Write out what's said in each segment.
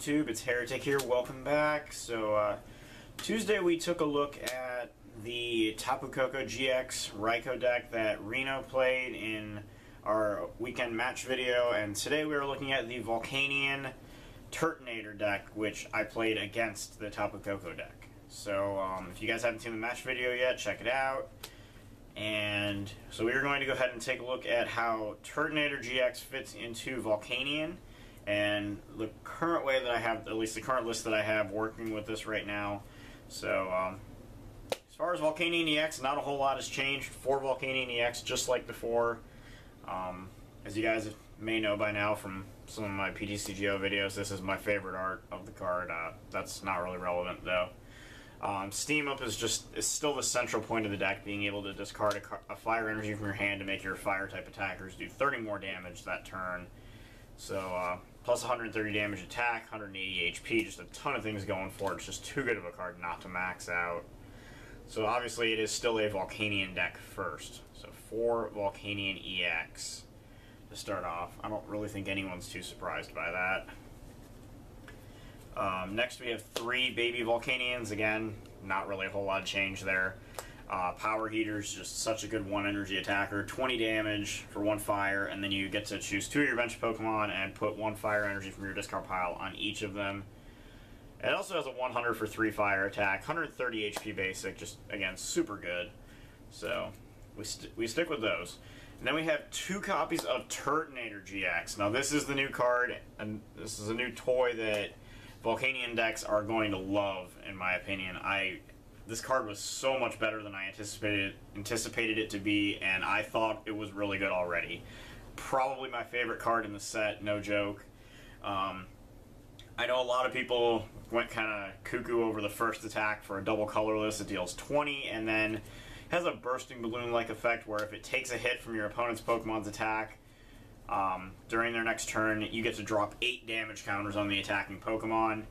YouTube? It's Heretic here. Welcome back. So Tuesday we took a look at the Turtonator-GX Raikou deck that Reno played in our weekend match video, and today we are looking at the Volcanion-Turtonator deck, which I played against the Turtonator deck. So if you guys haven't seen the match video yet, check it out. And so we are going to go ahead and take a look at how Turtonator-GX fits into Volcanion, and the current way that I have, at least the current list that I have working with this right now. So as far as Volcanion-EX, not a whole lot has changed for Volcanion-EX, just like before. As you guys may know by now from some of my PTCGO videos, this is my favorite art of the card. That's not really relevant though. Steam Up is still the central point of the deck, being able to discard a fire energy from your hand to make your fire type attackers do 30 more damage that turn. So plus 130 damage attack, 180 HP, just a ton of things going for it. It's just too good of a card not to max out. So obviously it is still a Volcanion deck first. So for Volcanion-EX to start off, I don't really think anyone's too surprised by that. Next we have 3 baby Volcanions. Again, not really a whole lot of change there. Power Heater's just such a good 1 energy attacker, 20 damage for 1 fire, and then you get to choose 2 of your bench Pokemon and put 1 fire energy from your discard pile on each of them. It also has a 100 for 3 fire attack, 130 HP basic, just again super good. So we stick with those. And then we have 2 copies of Turtonator-GX. Now this is the new card, and this is a new toy that Volcanion decks are going to love, in my opinion. This card was so much better than I anticipated it to be, and I thought it was really good already. Probably my favorite card in the set, no joke. I know a lot of people went kind of cuckoo over the first attack for a double colorless. It deals 20 and then has a bursting balloon-like effect where if it takes a hit from your opponent's Pokemon's attack during their next turn, you get to drop 8 damage counters on the attacking Pokemon.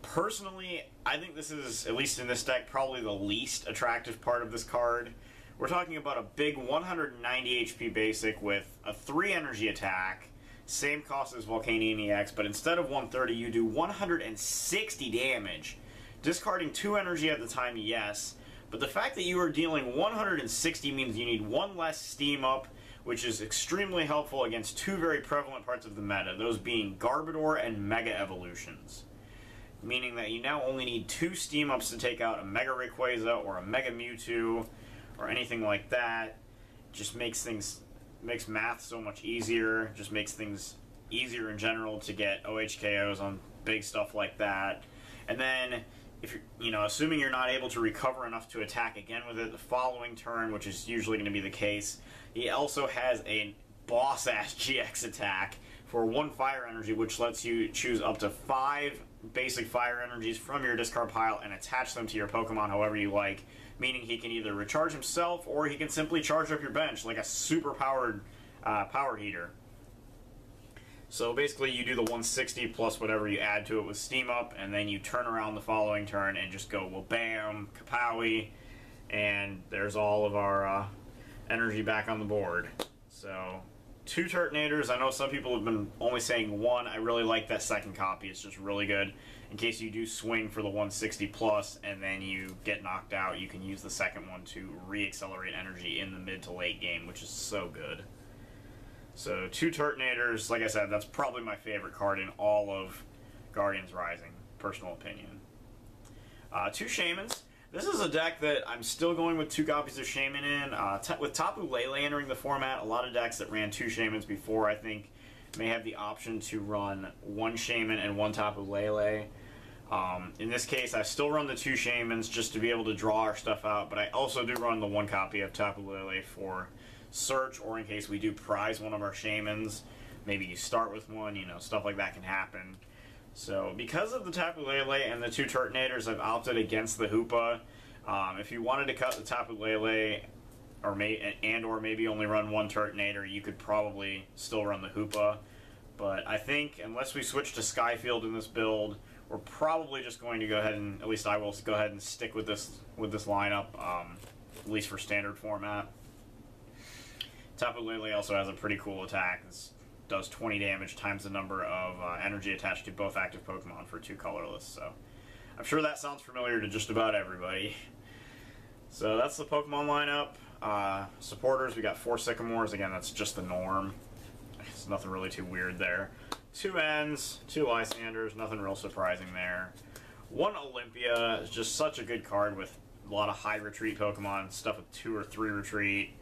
Personally, I think this is, at least in this deck, probably the least attractive part of this card. We're talking about a big 190 HP basic with a 3 energy attack, same cost as Volcanion-EX, but instead of 130, you do 160 damage. Discarding 2 energy at the time, yes, but the fact that you are dealing 160 means you need 1 less Steam Up, which is extremely helpful against 2 very prevalent parts of the meta, those being Garbodor and Mega Evolutions. Meaning that you now only need 2 Steam Ups to take out a Mega Rayquaza or a Mega Mewtwo or anything like that. Just makes math so much easier, just makes things easier in general to get OHKOs on big stuff like that. And then, if you're, assuming you're not able to recover enough to attack again with it the following turn, which is usually going to be the case, he also has a boss-ass GX attack for 1 fire energy, which lets you choose up to 5 basic fire energies from your discard pile and attach them to your Pokemon however you like, meaning he can either recharge himself or he can simply charge up your bench like a super powered power heater. So basically you do the 160 plus whatever you add to it with Steam Up, and then you turn around the following turn and just go, well, bam, kapowie, and there's all of our energy back on the board. So 2 Turtonators. I know some people have been only saying 1. I really like that second copy. It's just really good. In case you do swing for the 160 plus and then you get knocked out, you can use the second one to re-accelerate energy in the mid to late game, which is so good. So 2 Turtonators. Like I said, that's probably my favorite card in all of Guardians Rising. Personal opinion. 2 Shaymins. This is a deck that I'm still going with 2 copies of Shaymin in. With Tapu Lele entering the format, a lot of decks that ran 2 Shaymins before, I think, may have the option to run 1 Shaymin and 1 Tapu Lele. In this case, I still run the 2 Shaymins just to be able to draw our stuff out, but I also do run the 1 copy of Tapu Lele for search, or in case we do prize one of our Shaymins. Maybe you start with one, stuff like that can happen. So, because of the Tapu Lele and the 2 Turtonators, I've opted against the Hoopa. If you wanted to cut the Tapu Lele, or maybe only run 1 Turtonator, you could probably still run the Hoopa. But I think, unless we switch to Skyfield in this build, we're probably just going to go ahead and, at least I will go ahead and stick with this lineup, at least for standard format. Tapu Lele also has a pretty cool attack. It's does 20 damage times the number of energy attached to both active Pokemon for 2 colorless. So I'm sure that sounds familiar to just about everybody. So that's the Pokemon lineup. Supporters, we got 4 Sycamores. Again, that's just the norm. It's nothing really too weird there. 2 Ns, 2 Lysanders, nothing real surprising there. 1 Olympia is just such a good card with a lot of high retreat Pokemon, stuff with 2 or 3 retreat.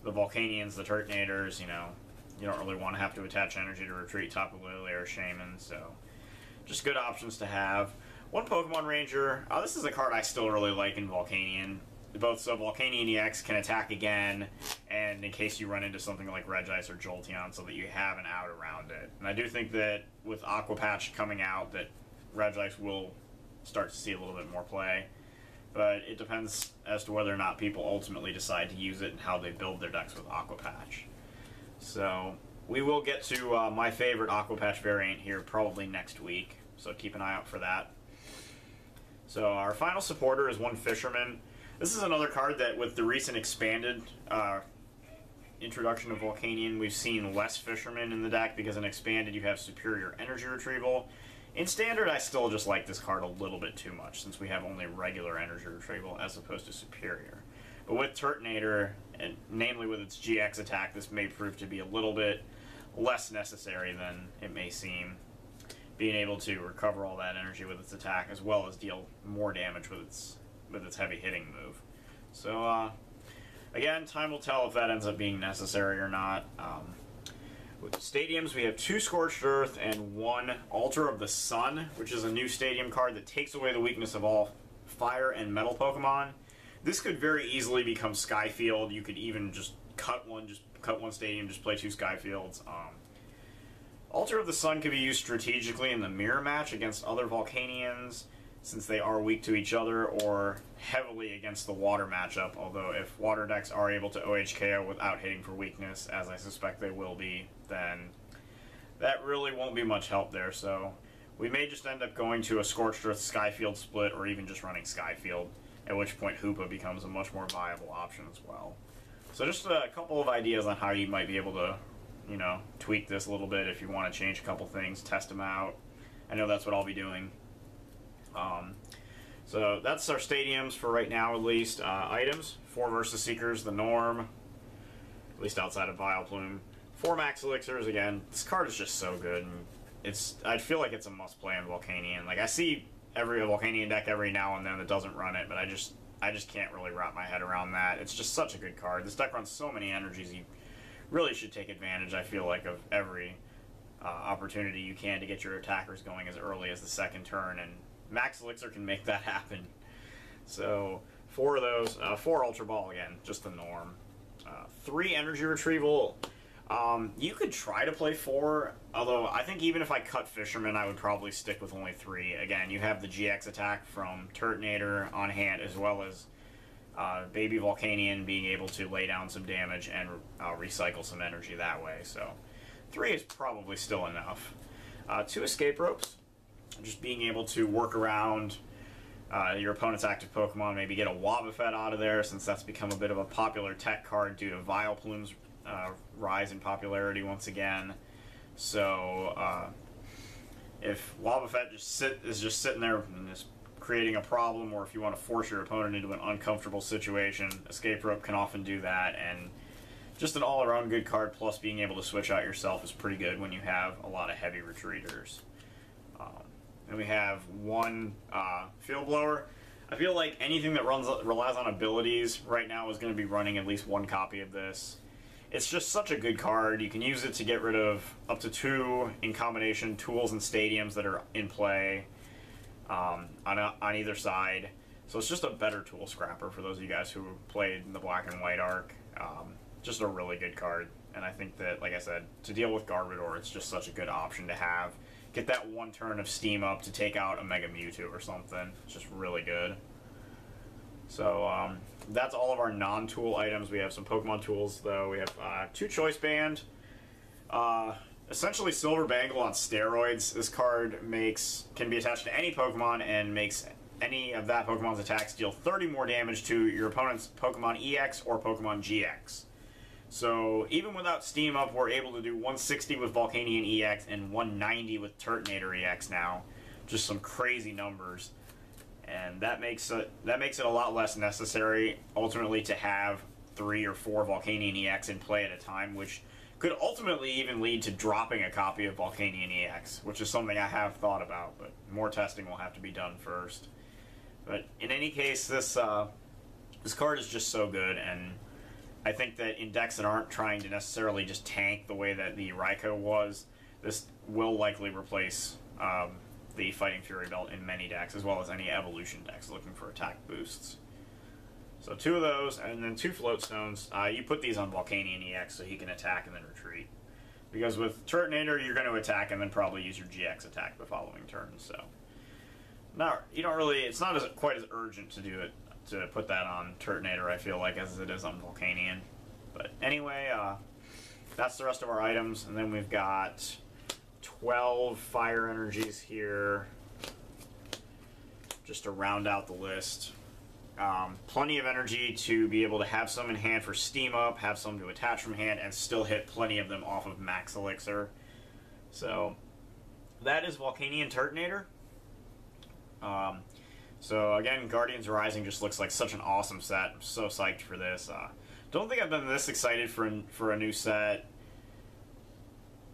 The Volcanions, the Turtonators, you know, you don't really want to have to attach energy to retreat Tapu Lele or Shaman, so just good options to have. 1 Pokemon Ranger. This is a card I still really like in Volcanion. Both so Volcanion-EX can attack again, and in case you run into something like Regice or Jolteon, so that you have an out around it. And I do think that with Aqua Patch coming out, that Regice will start to see a little bit more play. But it depends as to whether or not people ultimately decide to use it and how they build their decks with Aqua Patch. So we will get to my favorite Aqua Patch variant here probably next week, so keep an eye out for that. So our final supporter is 1 Fisherman. This is another card that with the recent expanded introduction of Volcanion, we've seen less Fisherman in the deck because in expanded you have superior energy retrieval. In standard, I still just like this card a little bit too much since we have only regular energy retrieval as opposed to superior. But with Turtonator, and namely with its GX attack, this may prove to be a little bit less necessary than it may seem. Being able to recover all that energy with its attack as well as deal more damage with its heavy hitting move. So again, time will tell if that ends up being necessary or not. With the stadiums, we have 2 Scorched Earth and 1 Altar of the Sun, which is a new stadium card that takes away the weakness of all fire and metal Pokemon. This could very easily become Skyfield. You could even just cut one stadium, just play 2 Skyfields. Altar of the Sun can be used strategically in the mirror match against other Volcanions, since they are weak to each other, or heavily against the water matchup, although if water decks are able to OHKO without hitting for weakness, as I suspect they will be, then that really won't be much help there. So we may just end up going to a Scorched Earth Skyfield split, or even just running Skyfield, at which point Hoopa becomes a much more viable option as well. So just a couple of ideas on how you might be able to, you know, tweak this a little bit if you want to change a couple things, test them out. I know that's what I'll be doing. So that's our stadiums for right now, at least. Items: 4 Versus Seekers, the norm, at least outside of Vileplume. 4 Max Elixirs. Again, this card is just so good, and I feel like it's a must play in Volcanion. Like, I see every Volcanion deck every now and then that doesn't run it, but I just can't really wrap my head around that. It's just such a good card. This deck runs so many energies. You really should take advantage, I feel like, of every opportunity you can to get your attackers going as early as the 2nd turn, and Max Elixir can make that happen. So 4 of those. 4 Ultra Ball, again, just the norm. 3 Energy Retrieval. You could try to play 4, although I think even if I cut Fisherman, I would probably stick with only 3. Again, you have the GX attack from Turtonator on hand, as well as Baby Volcanion being able to lay down some damage and recycle some energy that way. So 3 is probably still enough. 2 Escape Ropes. Just being able to work around your opponent's active Pokemon, maybe get a Wobbuffet out of there, since that's become a bit of a popular tech card due to Vileplume's rise in popularity once again. So if Wobbuffet is just sitting there and just creating a problem, or if you want to force your opponent into an uncomfortable situation, Escape Rope can often do that, and just an all-around good card, plus being able to switch out yourself is pretty good when you have a lot of heavy retreaters. And we have 1 Field Blower. I feel like anything that relies on abilities right now is going to be running at least 1 copy of this. It's just such a good card. You can use it to get rid of up to 2 in combination tools and stadiums that are in play on either side. So it's just a better tool scrapper for those of you guys who played in the Black and White arc. Just a really good card. And I think that, like I said, to deal with Garbodor, it's just such a good option to have. Get that 1 turn of steam up to take out a Mega Mewtwo or something. It's just really good. So that's all of our non-tool items. We have some Pokemon tools, though. We have 2 Choice Band. Essentially Silver Bangle on steroids. This card can be attached to any Pokemon and makes any of that Pokemon's attacks deal 30 more damage to your opponent's Pokemon EX or Pokemon GX. So even without Steam Up, we're able to do 160 with Volcanion-EX and 190 with Turtonator-GX now. Just some crazy numbers. And that makes it a lot less necessary, ultimately, to have 3 or 4 Volcanion-EX in play at a time, which could ultimately even lead to dropping a copy of Volcanion-EX, which is something I have thought about, but more testing will have to be done first. But in any case, this card is just so good, and I think that in decks that aren't trying to necessarily just tank the way that the Raikou was, this will likely replace the Fighting Fury Belt in many decks, as well as any evolution decks looking for attack boosts. So 2 of those, and then 2 Float Stones. You put these on Volcanion-EX so he can attack and then retreat. Because with Turtonator, you're going to attack and then probably use your GX attack the following turn. So, you don't really. It's not quite as urgent to do it, to put that on Turtonator, I feel like, as it is on Volcanion. But anyway, that's the rest of our items, and then we've got 12 fire energies here, just to round out the list. Plenty of energy to be able to have some in hand for Steam Up, have some to attach from hand, and still hit plenty of them off of Max Elixir. So that is Volcanion Turtonator. So again, Guardians Rising just looks like such an awesome set. I'm so psyched for this. Don't think I've been this excited for a new set,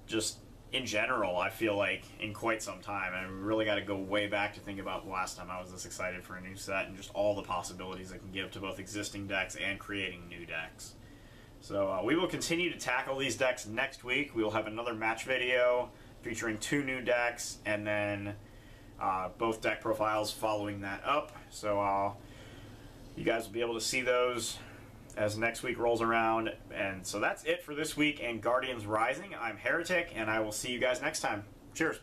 just in general, I feel like, in quite some time. And I really got to go way back to think about the last time I was this excited for a new set and just all the possibilities it can give to both existing decks and creating new decks. So we will continue to tackle these decks next week. We will have another match video featuring 2 new decks, and then both deck profiles following that up. So you guys will be able to see those as next week rolls around. And so that's it for this week and Guardians Rising. I'm Heretic, and I will see you guys next time. Cheers.